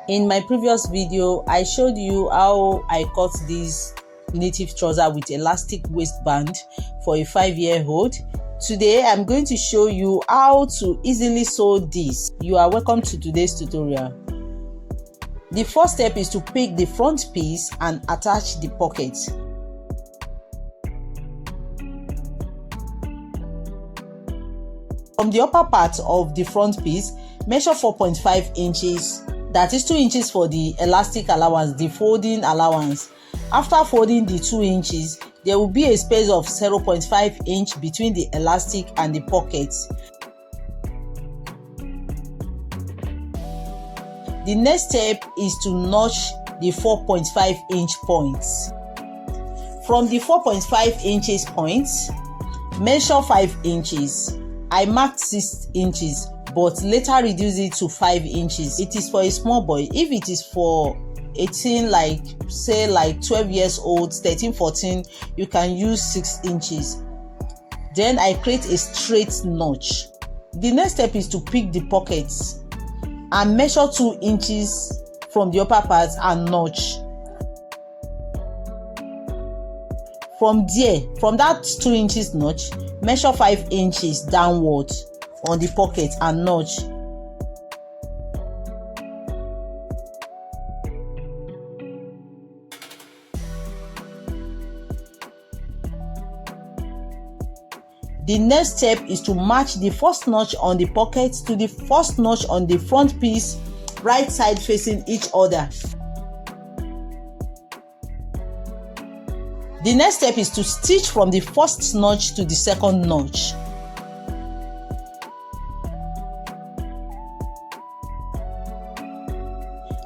In my previous video, I showed you how I cut this native trouser with elastic waistband for a 5-year-old. Today, I'm going to show you how to easily sew this. You are welcome to today's tutorial. The first step is to pick the front piece and attach the pocket. From the upper part of the front piece, measure 4.5 inches. That is 2 inches for the elastic allowance, the folding allowance. After folding the 2 inches, there will be a space of 0.5 inch between the elastic and the pocket. The next step is to notch the 4.5 inch points. From the 4.5 inches points, measure 5 inches. I marked 6 inches, but later reduce it to 5 inches. It is for a small boy. If it is for 18, like 12 years old, 13, 14, you can use 6 inches. Then I create a straight notch. The next step is to pick the pockets and measure 2 inches from the upper part and notch. From there, from that 2 inches notch, measure 5 inches downward on the pocket and notch. The next step is to match the first notch on the pocket to the first notch on the front piece, right side facing each other. The next step is to stitch from the first notch to the second notch.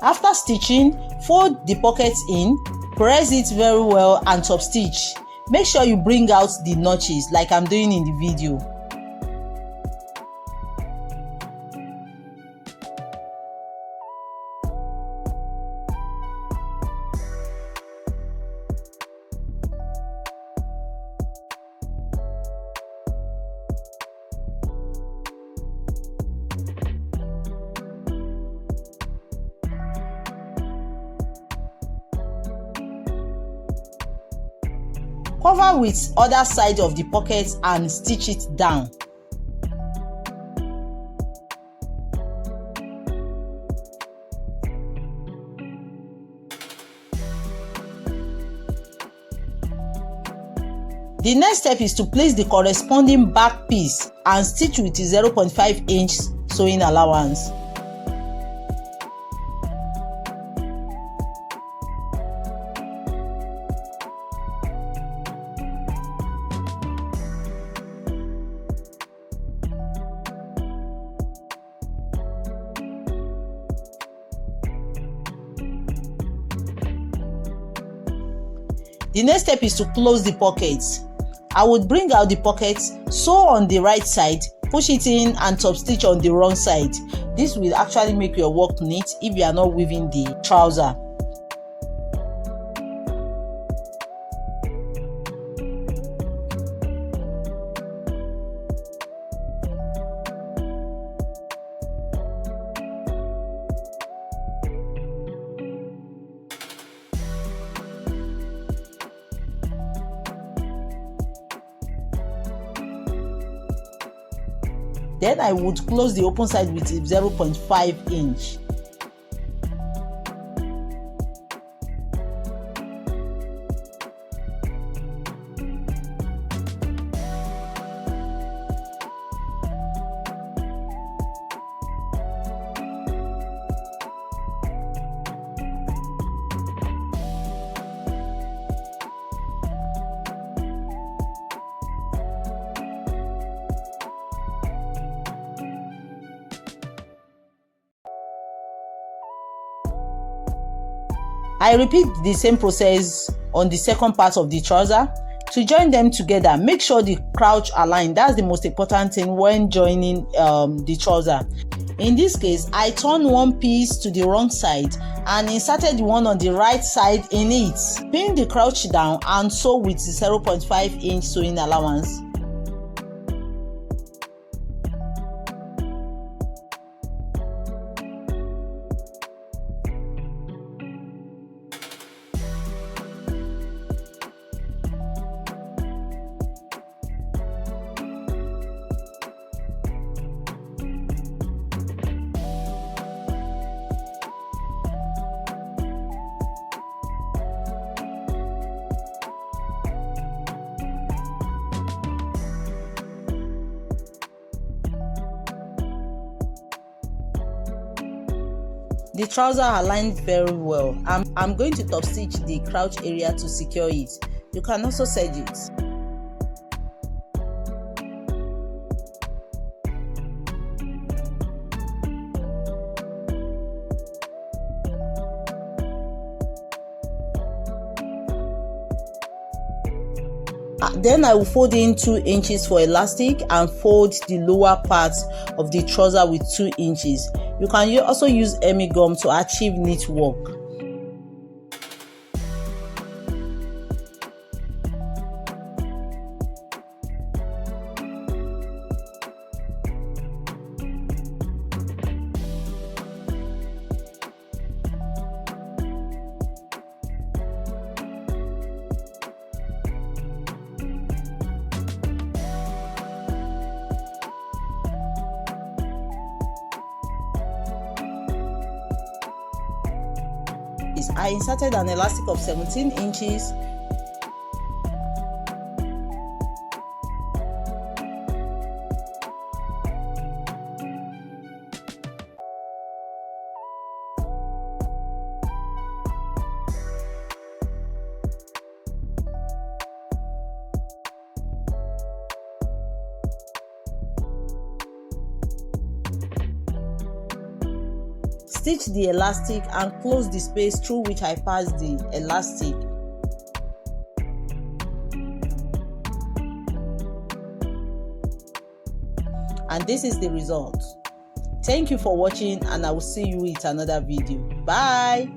After stitching, fold the pockets in, press it very well and top stitch. Make sure you bring out the notches like I'm doing in the video. Cover with other side of the pocket and stitch it down. The next step is to place the corresponding back piece and stitch with 0.5 inch sewing allowance. The next step is to close the pockets. I would bring out the pockets, sew on the right side, push it in and top stitch on the wrong side. This will actually make your work neat if you are not weaving the trouser. Then I would close the open side with 0.5 inch. I repeat the same process on the second part of the trouser. To join them together, make sure the crouch align. That's the most important thing when joining the trouser. In this case, I turned one piece to the wrong side and inserted the one on the right side in it. Pin the crouch down and sew with 0.5 inch sewing allowance. The trousers are aligned very well. I'm going to top stitch the crotch area to secure it. You can also serge it. Then I will fold in 2 inches for elastic and fold the lower part of the trouser with 2 inches. You can also use Emi gum to achieve neat work. I inserted an elastic of 17 inches. Stitch the elastic and close the space through which I passed the elastic. And this is the result. Thank you for watching, and I will see you with another video. Bye.